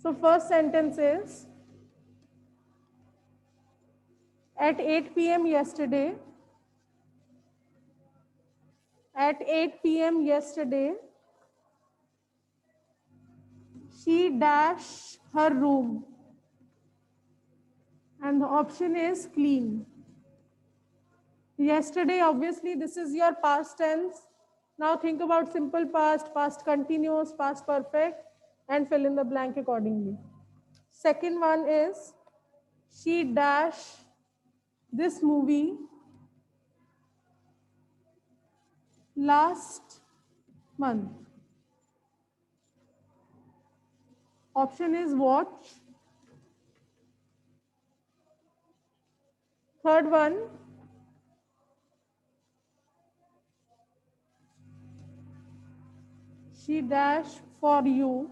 So first sentence is, at 8 p.m. yesterday, she dashed her room. And the option is clean. Yesterday, obviously, this is your past tense. Now think about simple past, past continuous, past perfect, and fill in the blank accordingly. Second one is, she dashed this movie last month. Option is watch. Third one, she dashed for you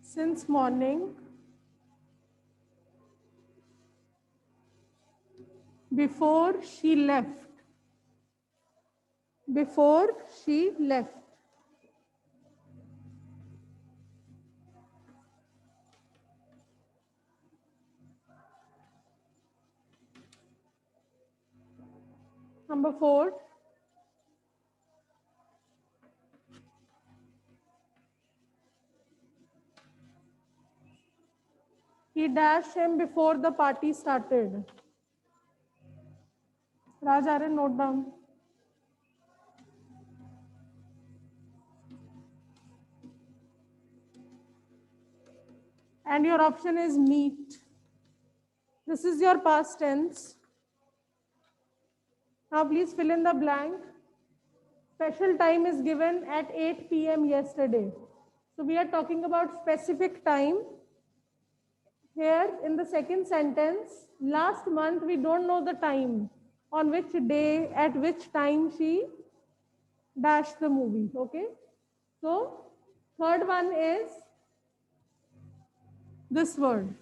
since morning before she left. Before she left. Number 4, he dashed him before the party started. Raj Aryan, note down. And your option is meet. This is your past tense. Now please fill in the blank. Special time is given at 8 p.m. yesterday. So we are talking about specific time. Here in the second sentence, last month we don't know the time, on which day, at which time she dashed the movie. Okay. So third one is this word.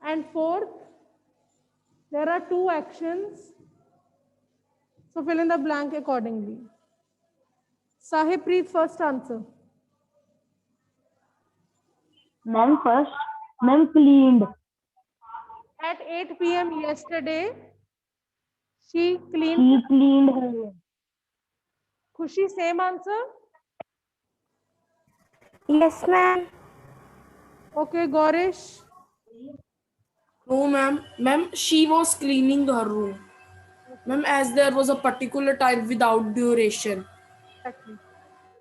And fourth, there are 2 actions. So fill in the blank accordingly. Sahib, Preet, first answer. Ma'am, first, ma'am cleaned. At 8 p.m. yesterday, she cleaned. She cleaned her room. Khushi, same answer? Yes, ma'am. Okay, Gaurish. No, ma'am. Ma'am, she was cleaning her room. Ma'am, as there was a particular time without duration. Exactly.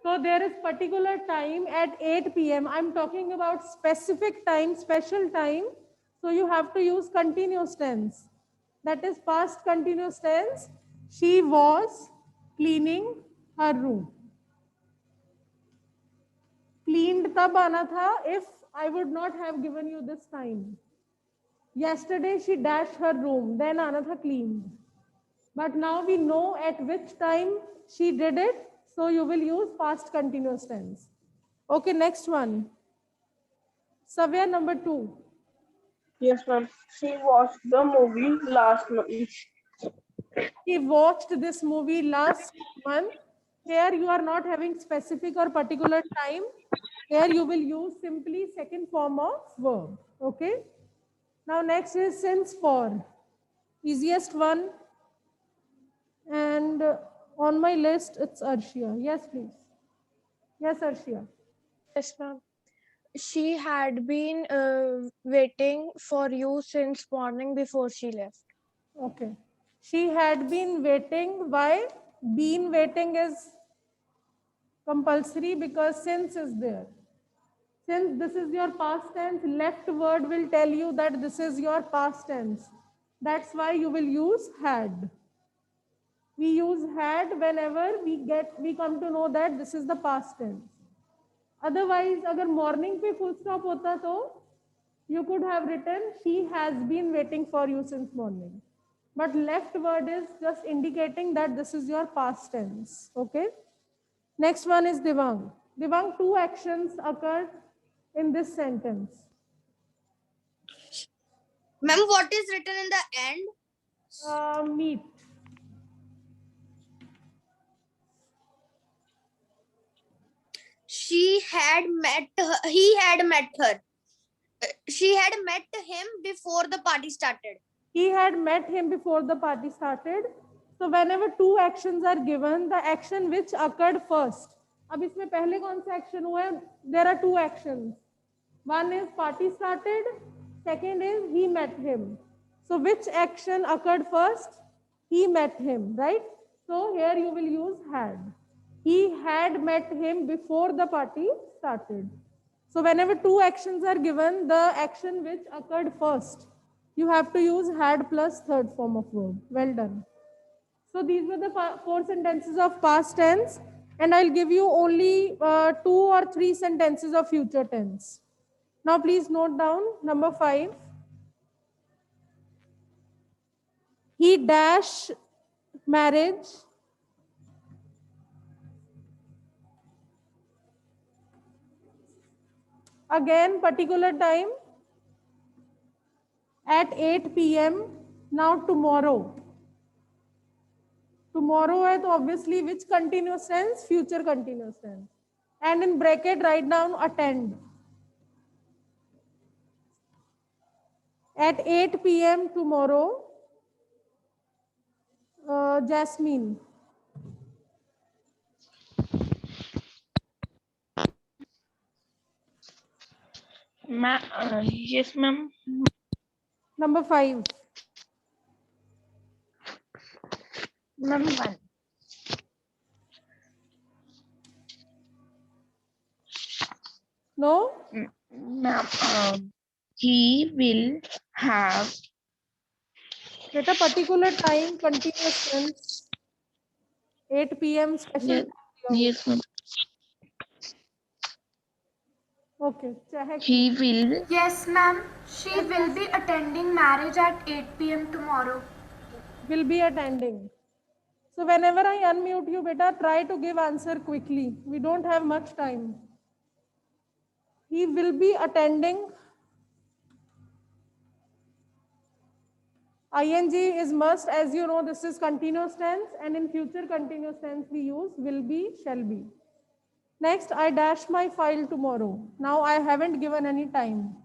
So there is particular time at 8 p.m. I'm talking about specific time, special time. So you have to use continuous tense. That is past continuous tense. She was cleaning her room. Cleaned tab aana tha if I would not have given you this time. Yesterday she dashed her room, then aana tha cleaned. But now we know at which time she did it, so you will use past continuous tense. Okay, next one. Savya, number 2. Yes, ma'am. She watched the movie last month. He watched this movie last month. Here you are not having specific or particular time. Here you will use simply second form of verb. Okay. Now next is since for. Easiest one. And on my list it's Arshia. Yes, please. Yes, Arshia. Yes, ma'am. She had been waiting for you since morning before she left. Okay. She had been waiting. Why? Been waiting is compulsory because since is there. Since this is your past tense, left word will tell you that this is your past tense. That's why you will use had. We use had whenever we come to know that this is the past tense. Otherwise, agar morning pe full stop hota to you could have written she has been waiting for you since morning. But left word is just indicating that this is your past tense. Okay. Next one is Devang. Devang, 2 actions occurred in this sentence. Ma'am, what is written in the end? Meet. she had met her, he had met her. She had met him before the party started. He had met him before the party started. So whenever two actions are given, the action which occurred first. अब इसमें पहले कौन सा action हुआ है? There are two actions. One is party started. Second is he met him. So which action occurred first? He met him, right? So here you will use had. He had met him before the party started. So whenever two actions are given, the action which occurred first, you have to use had plus third form of verb. Well done. So these were the four sentences of past tense, and I'll give you only 2 or 3 sentences of future tense. Now please note down number 5. He dash marriage. Again, particular time at 8 p.m. Now tomorrow. Tomorrow है तो obviously which continuous tense? Future continuous tense. And in bracket write down attend. At 8 p.m. tomorrow, Jasmine. Yes, ma'am. Number 5. Ma'am, 1. No? Ma'am, he will have. At a particular time, continuous tense. 8 p.m. special. Yes, yes, ma'am. Okay. He will. Yes, ma'am. She will be attending marriage at 8 p.m. tomorrow. Will be attending. So whenever I unmute you, beta, try to give answer quickly. We don't have much time. He will be attending. ING is must. As you know, this is continuous tense, and in future continuous tense we use will be, shall be. Next, I dash my file tomorrow. Now I haven't given any time.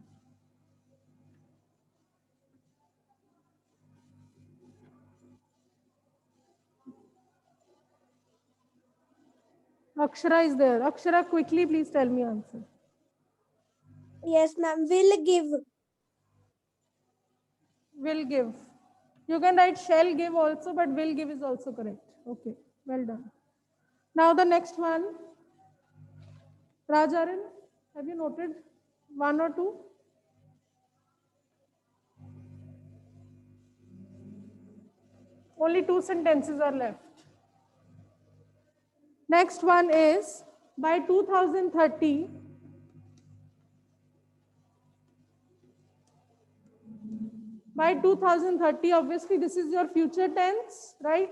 Akshara is there. Akshara, quickly please tell me answer. Yes, ma'am. Will give. Will give. You can write shall give also, but will give is also correct. Okay, well done. Now the next one. Rajaran, have you noted 1 or 2? Only 2 sentences are left. Next one is by 2030. By 2030, obviously this is your future tense, right?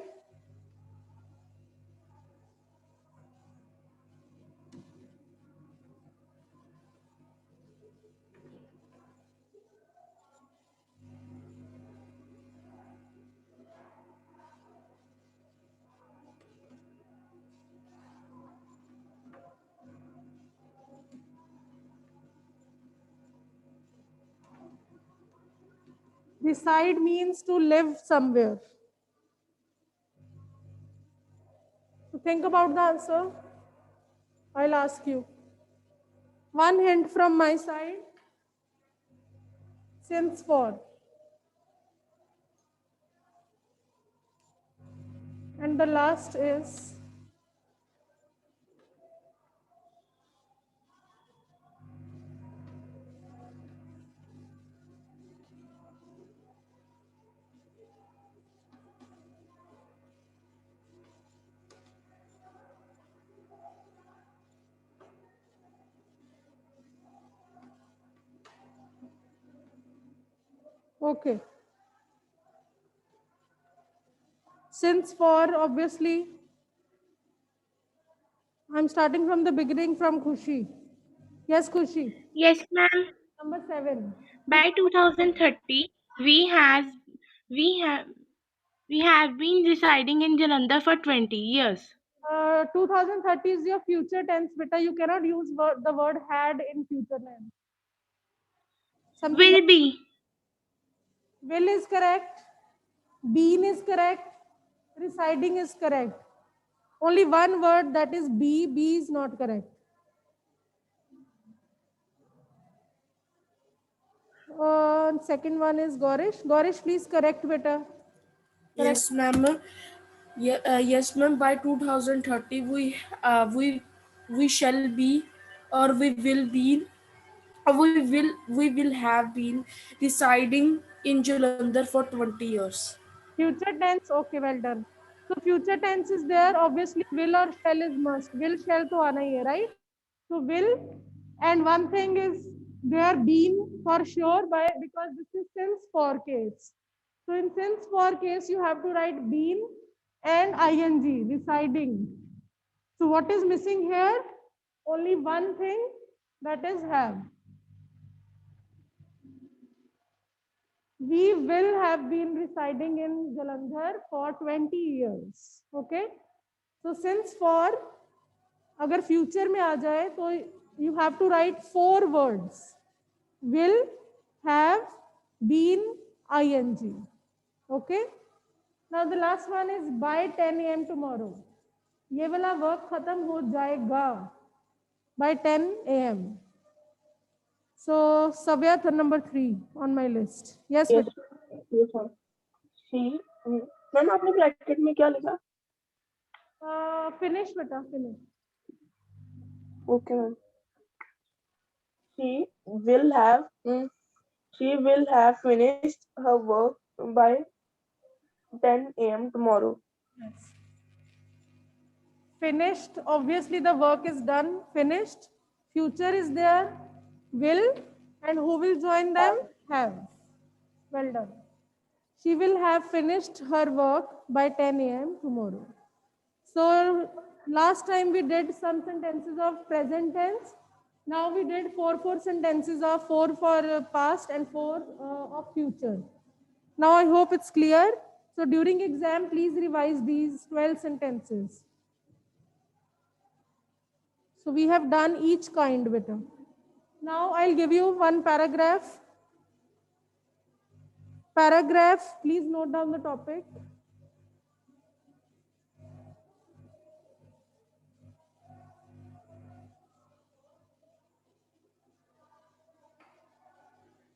Reside means to live somewhere. So think about the answer. I'll ask you. One hint from my side. Since for. And the last is okay. Since for, obviously, I'm starting from the beginning from Khushi. Yes, Khushi. Yes, ma'am. Number 7. By 2030, we have been residing in Jalandhar for 20 years. 2030 is your future tense, beta. You cannot use the word had in future tense. Something Will be. will is correct. Been is correct. Residing is correct. Only one word, that is be. Be is not correct. Second one is Gorish. Gorish, please correct, beta. Yes, ma'am. Yeah, yes, ma'am. By 2030, we shall be, or we will have been residing in Jalandhar for 20 years. Future tense, okay, well done. So future tense is there. Obviously, will or shall is must. Will, shall to aana hi hai, right? So will, and one thing is there been for sure by because this is since for case. So in since for case, you have to write been and ing residing. So what is missing here? Only one thing, that is have. We will have been residing in Jalandhar for 20 years. Okay. So since for, अगर future में आ जाए तो you have to write 4 words. Will, have, been, ing. Okay. Now the last one is by 10 a.m. tomorrow. ये वाला work खत्म हो जाएगा by 10 a.m. So Savyat, number 3 on my list. Yes, Yes, beta. yes, ma'am. She, ma'am आपने bracket में क्या लिखा? Finish, beta, finish. Okay, ma'am. She will have finished her work by 10 a.m. tomorrow. Yes. Finished, obviously the work is done, finished. Future is there, will, and who will join them? Have. Well done. She will have finished her work by 10 a.m. tomorrow. So last time we did some sentences of present tense. Now we did four sentences of 4 for past and 4 of future. Now I hope it's clear. So during exam, please revise these 12 sentences. So we have done each kind, beta. Now I'll give you one paragraph. Paragraph, please note down the topic.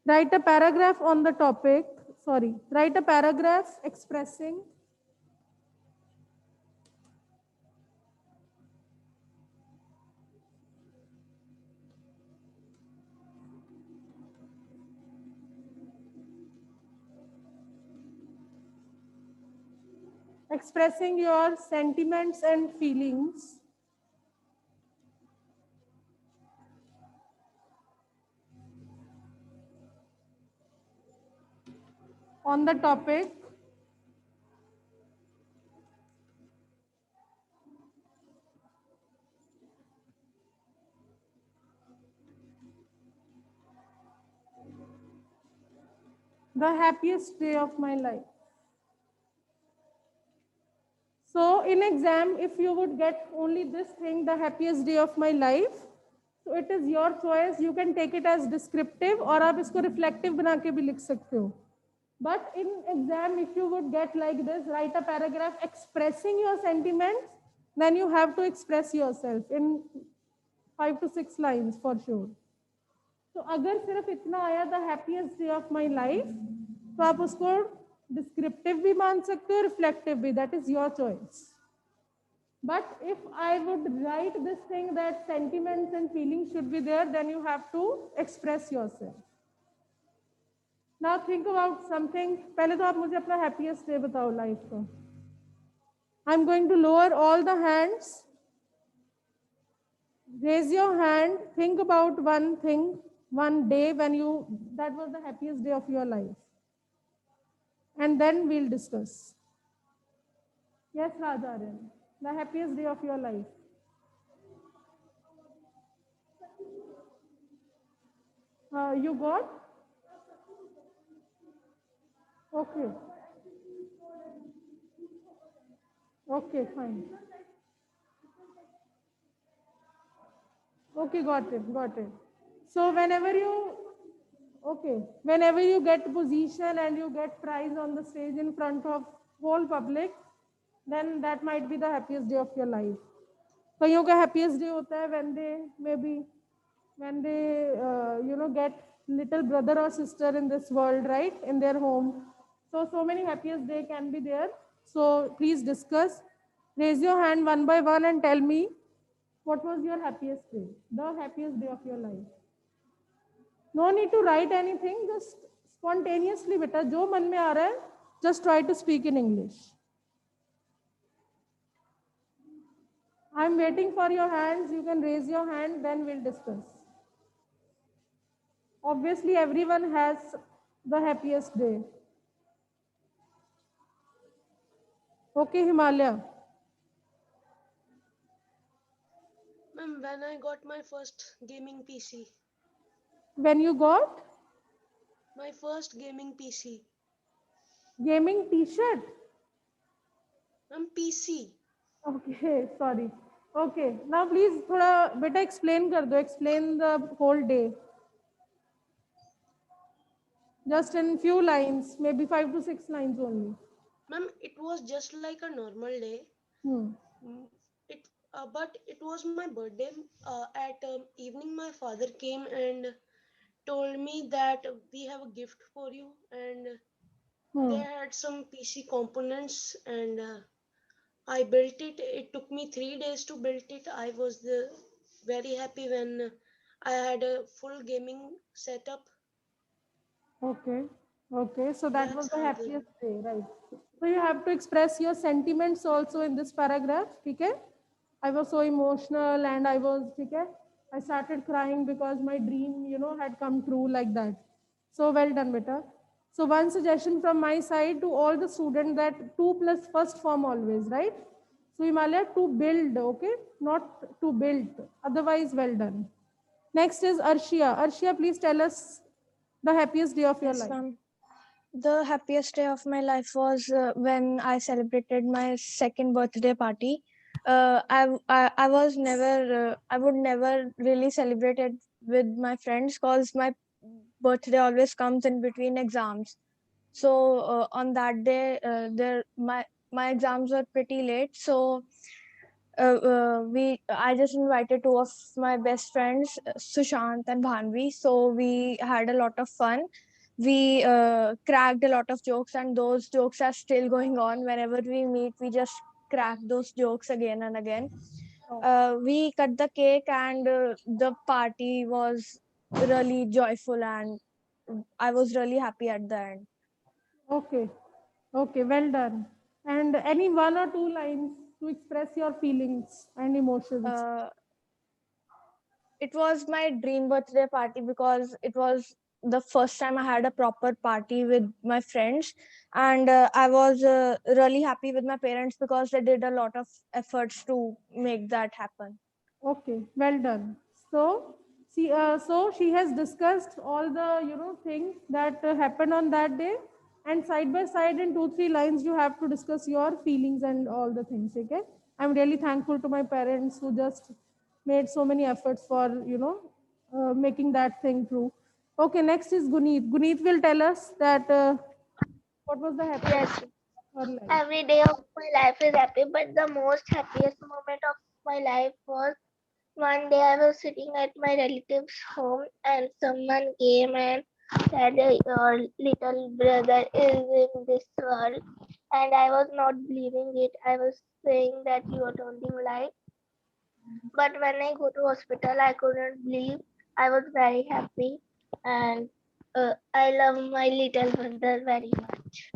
Write a paragraph on the topic. Write a paragraph expressing your sentiments and feelings on the topic the happiest day of my life. So in exam, if you would get only this thing, the happiest day of my life, so it is your choice. You can take it as descriptive और आप इसको reflective बना के भी लिख सकते हो. But in exam, if you would get like this, write a paragraph expressing your sentiments, then you have to express yourself in 5 to 6 lines for sure. तो अगर सिर्फ इतना आया the happiest day of my life, तो आप उसको descriptive भी मान सकते हो, reflective भी, that is your choice. But if I would write this thing that sentiments and feelings should be there, then you have to express yourself. Now think about something. पहले तो आप मुझे अपना happiest day बताओ life का. I'm going to lower all the hands. Raise your hand. Think about one thing, one day when that was the happiest day of your life. And then we'll discuss. Yes, Rajaran, the happiest day of your life. You got? Okay. Okay, fine. Okay, got it, got it. So whenever you get position and you get prize on the stage in front of whole public, then that might be the happiest day of your life. कईयों का happiest day होता है when they get little brother or sister in this world, right, in their home. So many happiest day can be there. So please discuss. Raise your hand one by one and tell me what was your happiest day, the happiest day of your life. No need to write anything, just spontaneously beta jo man mein aa raha hai, just try to speak in English. I'm waiting for your hands. You can raise your hand, then we'll discuss. Obviously, everyone has the happiest day. Okay, Himalaya. Ma'am, when I got my first gaming PC. When you got My first gaming PC. gaming t-shirt. Ma'am, PC. Okay, sorry. Okay, now please thoda beta explain kar do. Explain the whole day. Just in few lines, maybe 5 to 6 lines only. Ma'am, it was just like a normal day. Hmm. But it was my birthday. At evening, my father came and told me that we have a gift for you, and they had some PC components, and I built it. It took me 3 days to build it. I was very happy when I had a full gaming setup. Okay. Okay. So that was That's the how happiest day, right? So you have to express your sentiments also in this paragraph. Okay. I was so emotional and I started crying because my dream, had come true like that. So well done, beta. So one suggestion from my side to all the students that 2 plus first form always, right? So Himalaya, to build, okay? Not to build. Otherwise, well done. Next is Arshia. Arshia, please tell us the happiest day of your Yes, life. ma'am. The happiest day of my life was when I celebrated my second birthday party. I was never I would never really celebrate it with my friends because my birthday always comes in between exams. So on that day, my exams were pretty late. So I just invited two of my best friends, Sushant and Bhanvi. So we had a lot of fun. We cracked a lot of jokes, and those jokes are still going on. Whenever we meet, we just crack those jokes again and again. We cut the cake, and the party was really joyful, and I was really happy at the end. Okay. Okay, well done. And any 1 or 2 lines to express your feelings and emotions. It was my dream birthday party because it was the first time I had a proper party with my friends, and I was really happy with my parents because they did a lot of efforts to make that happen. Okay, well done. So, so she has discussed all the things that happened on that day, and side by side in 2-3 lines you have to discuss your feelings and all the things. Okay, I'm really thankful to my parents who just made so many efforts for making that thing true. Okay, next is Guneet. Guneet will tell us that what was the happiest Yes, of her life. every day of my life is happy, but the most happiest moment of my life was one day I was sitting at my relative's home and someone came and said, your little brother is in this world. And I was not believing it. I was saying that you are telling lie. But when I go to hospital, I couldn't believe. I was very happy and I love my little brother very much.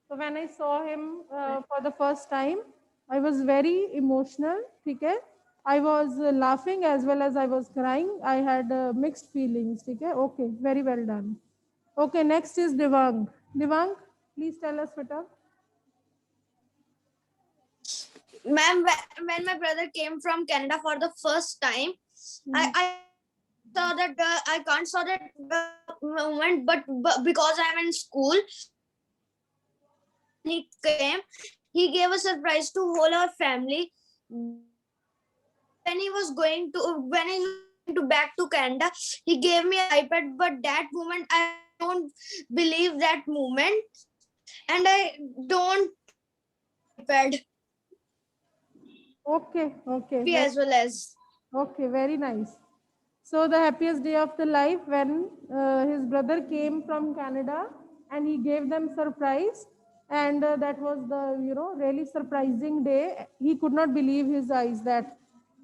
So when I saw him for the first time, I was very emotional. Okay? I was laughing as well as I was crying. I had mixed feelings. Okay? Okay, very well done. Okay, next is Devang. Devang, please tell us, beta. Ma'am, when my brother came from Canada for the first time, I saw that I can't saw that moment, but because I'm in school, he came. He gave a surprise to whole our family. when he was going to back to Canada, he gave me an iPad. But that moment, I don't believe that moment, and I don't iPad Okay, okay, as well as. okay, very nice. So the happiest day of the life when his brother came from Canada and he gave them surprise, and that was the really surprising day. He could not believe his eyes that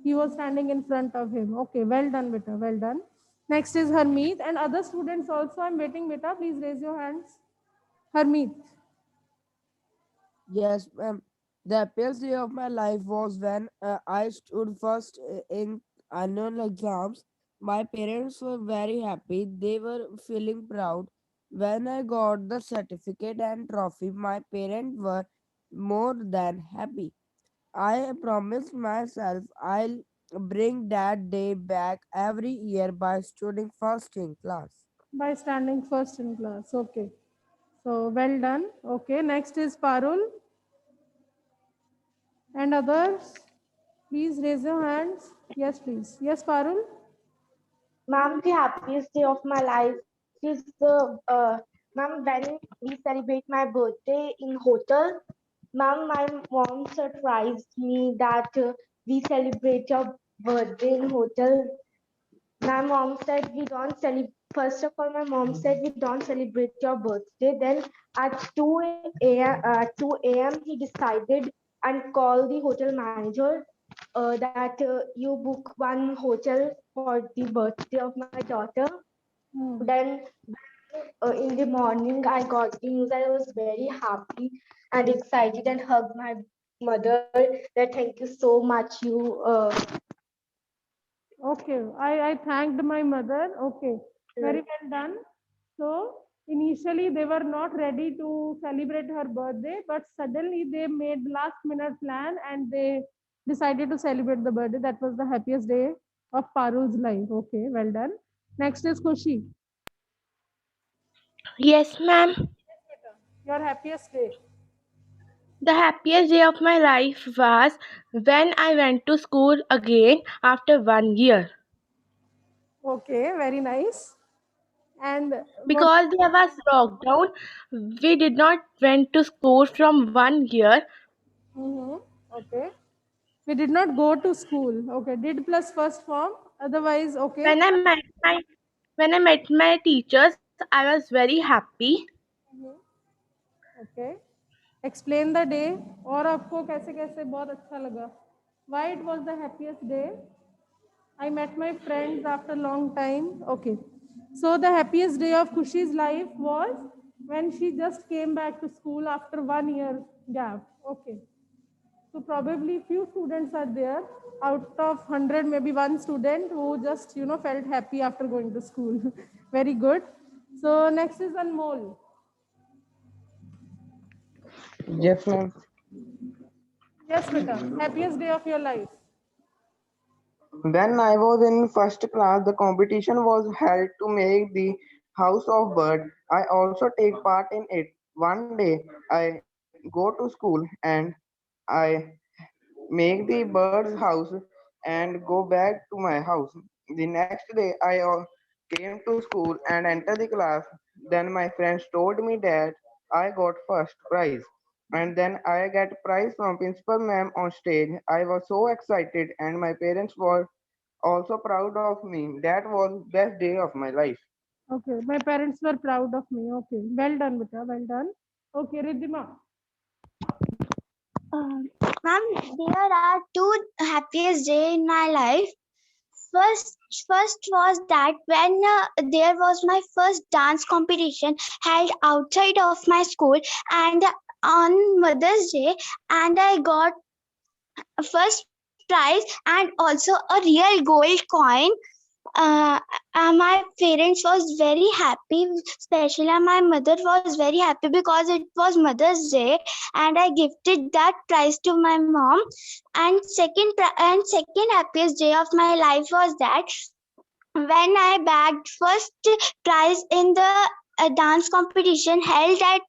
he was standing in front of him. Okay, well done, beta, well done. Next is Harmeet and other students also. I'm waiting, beta. Please raise your hands. Harmeet. Yes, ma'am. The happiest day of my life was when I stood first in annual exams. My parents were very happy. They were feeling proud. When I got the certificate and trophy, my parents were more than happy. I promised myself I'll bring that day back every year by studying first in class. By standing first in class. Okay. So well done. Okay. Next is Parul and others. Please raise your hands. Yes, please. Yes, Parul. Ma'am, the happiest day of my life is ma'am, when we celebrate my birthday in hotel. Ma'am, my mom surprised me that we celebrate your birthday in hotel. My mom said we don't celebrate. First of all, my mom said we don't celebrate your birthday. Then at 2 a.m. he decided and called the hotel manager that you book one hotel for the birthday of my daughter. Then in the morning, I got the news. I was very happy and excited and hugged my mother. That thank you so much. Okay. I thanked my mother. Okay. Very well done. So initially they were not ready to celebrate her birthday, but suddenly they made last minute plan and they decided to celebrate the birthday. That was the happiest day of Parul's life. Okay. Well done. Next is Khushi. Yes, ma'am. Your happiest day. The happiest day of my life was when I went to school again after 1 year. Okay. Very nice. And what? Because there was lockdown, we did not went to school from 1 year. Okay. We did not go to school. Okay. Did plus first form. Otherwise, okay. When I met my when I met my teachers, I was very happy. Okay. Explain the day. और आपको कैसे कैसे बहुत अच्छा लगा. Why it was the happiest day? I met my friends after long time. Okay. So the happiest day of Khushi's life was when she just came back to school after 1 year gap. Okay. So probably few students are there. Out of 100, maybe one student who just felt happy after going to school. Very good. So next is Anmol. Yes, ma'am. Yes, beta. Happiest day of your life. When I was in first class, the competition was held to make the House of Bird. I also take part in it. One day, I go to school and I make the bird's house and go back to my house. The next day, I came to school and entered the class. Then my friends told me that I got first prize. And then I get prize from principal ma'am on stage. I was so excited and my parents were also proud of me. That was best day of my life. Okay. My parents were proud of me. Okay. Well done, beta. Well done. Okay, Riddhima. Ma'am, there are two happiest day in my life. First was that when there was my first dance competition held outside of my school and on Mother's Day, and I got a first prize and also a real gold coin. My parents was very happy, especially my mother was very happy because it was Mother's Day and I gifted that prize to my mom. And second happiest day of my life was that when I bagged first prize in the dance competition held at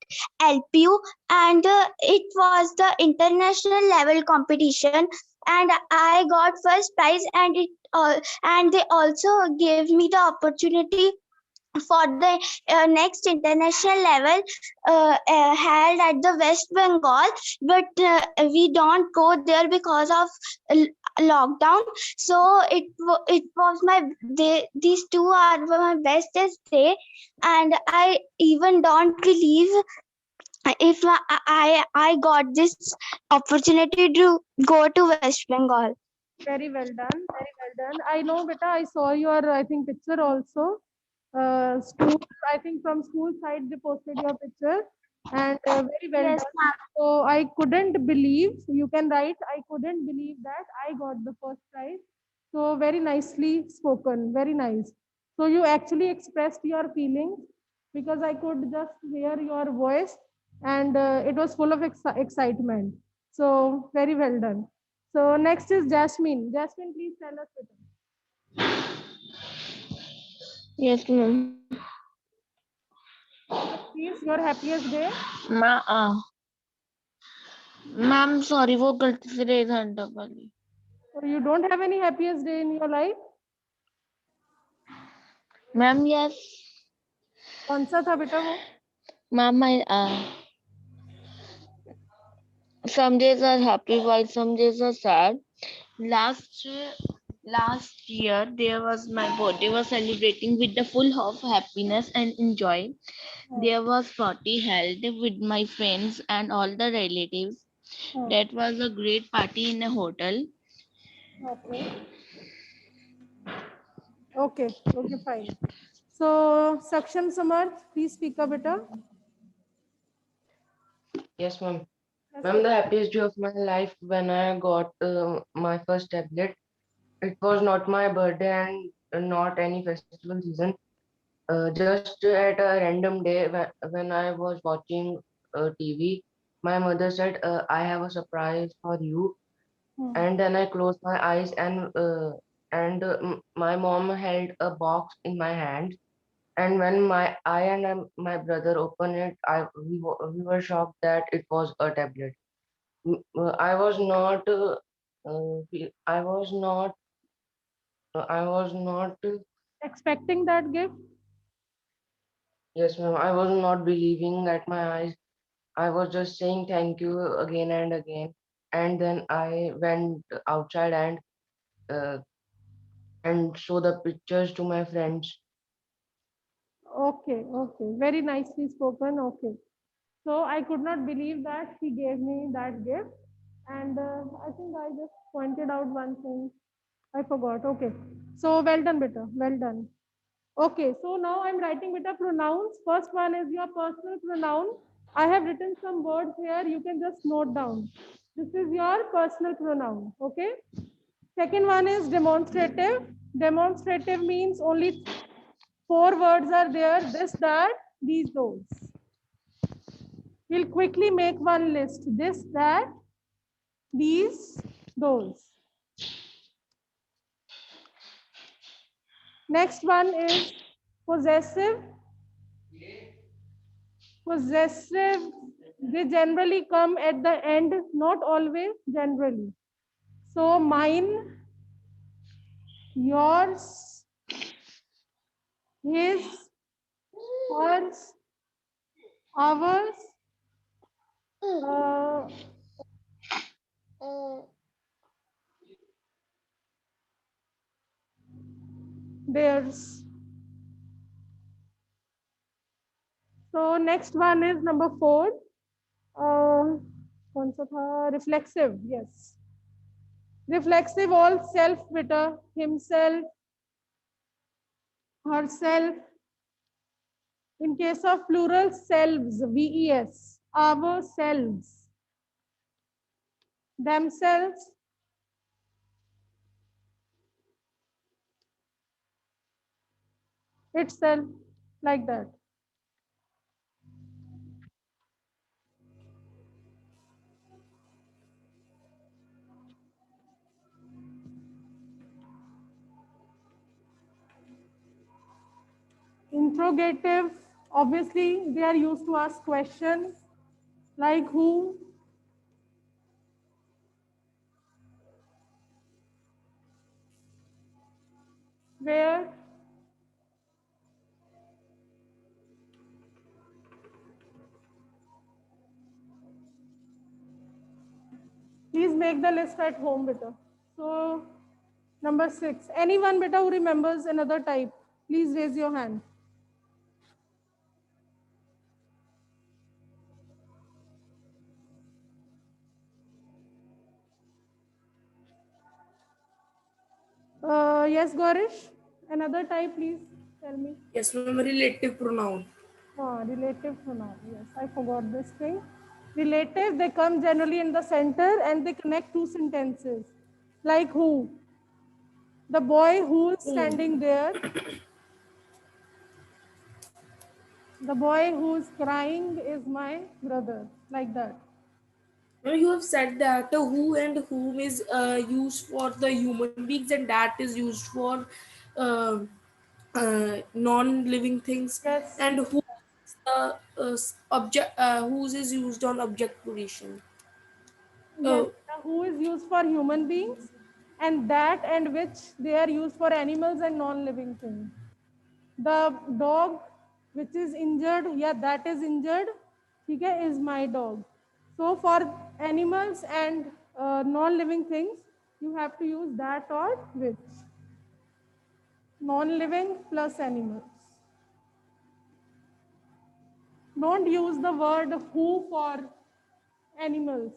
LPU, and it was the international level competition and I got first prize, and and they also gave me the opportunity for the next international level held at the West Bengal, but we don't go there because of lockdown. So it was these two are my bestest day, and I even don't believe if I got this opportunity to go to West Bengal. Very well done. Very well done. I know, beta. I saw your, I think, picture also. School, I think from school side they posted your picture, and very well Yes, done. ma'am. So I couldn't believe. You can write. I couldn't believe that I got the first prize. So very nicely spoken. Very nice. So you actually expressed your feelings because I could just hear your voice, and it was full of excitement. So very well done. So next is Jasmine. Jasmine, please tell us Yes, ma'am. please your happiest day. Ma'am sorry वो गलती से raise hand up वाली So you don't have any happiest day in your life? Ma'am yes कौन सा था बेटा वो? Ma'am my some days are happy while some days are sad. Last year there was my birthday was celebrating with the full of happiness and enjoy. There was party held with my friends and all the relatives. That was a great party in a hotel. Okay. Okay. Okay. Fine. So Saksham Samarth, please speak up, beta. Yes, ma'am. Yes, Ma'am, the happiest day of my life when I got my first tablet. It was not my birthday and not any festival season. Just at a random day when I was watching TV, my mother said, "I have a surprise for you." And then I closed my eyes and my mom held a box in my hand. And when I and my brother opened it, we were shocked that it was a tablet. I was not. I was not. I was not. Expecting that gift? Yes, ma'am. I was not believing at my eyes. I was just saying thank you again and again. And then I went outside uh, and show the pictures to my friends. Okay. Okay. Very nicely spoken. Okay. So I could not believe that he gave me that gift. And I think I just pointed out one thing. I forgot. Okay. So well done, beta. Well done. Okay. So now I'm writing beta pronouns. First one is your personal pronoun. I have written some words here. You can just note down. This is your personal pronoun. Okay. Second one is demonstrative. Demonstrative means only 4 words are there. This, that, these, those. We'll quickly make one list. This, that, these, those. Next one is possessive. Possessive, they generally come at the end, not always, generally. So mine, yours, his, hers, ours, theirs. So next one is number 4. कौन सा था? Reflexive, yes. Reflexive, all self, beta, himself, herself. In case of plural, selves, VES, ourselves, themselves, itself, like that. Interrogative, obviously, they are used to ask questions like who, Where? Please make the list at home, beta. So, number 6. Anyone, beta, who remembers another type, please raise your hand. Yes, Gaurish. Another type, please tell me. Yes, ma'am. Relative pronoun. Relative pronoun. Yes, I forgot this thing. Relative, they come generally in the center and they connect two sentences. Like who? The boy who is standing there. The boy who is crying is my brother. Like that. Now you have said that who and whom is used for the human beings and that is used for uh, non-living things. Yes. And who object whose is used on object position. Yes, who is used for human beings, and that and which they are used for animals and non-living things. The dog which is injured, yeah, that is injured, okay, is my dog. So for animals and non-living things, you have to use that or which. Non-living plus animals. Don't use the word who for animals.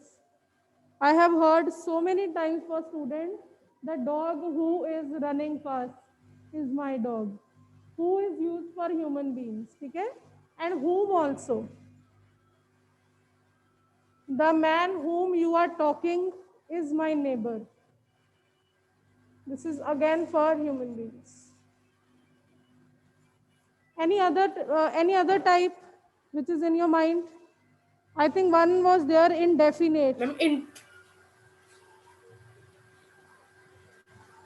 I have heard so many times for students, the dog who is running fast is my dog. Who is used for human beings, okay? And whom also. The man whom you are talking is my neighbor. This is again for human beings. Any other type which is in your mind? I think one was there, indefinite.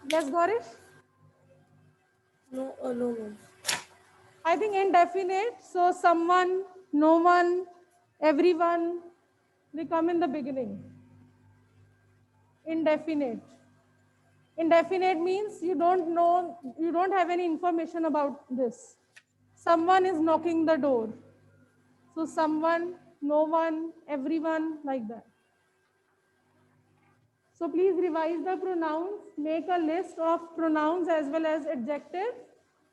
Yes, Gaurish? No. I think indefinite. So someone, no one, everyone, they come in the beginning. Indefinite. Indefinite means you don't know, you don't have any information about this. Someone is knocking the door. So someone, no one, everyone, like that. So please revise the pronouns, make a list of pronouns as well as adjectives,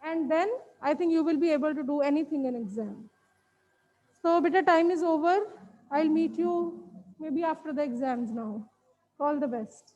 and then I think you will be able to do anything in exam. So beta, time is over. I'll meet you maybe after the exams now. All the best.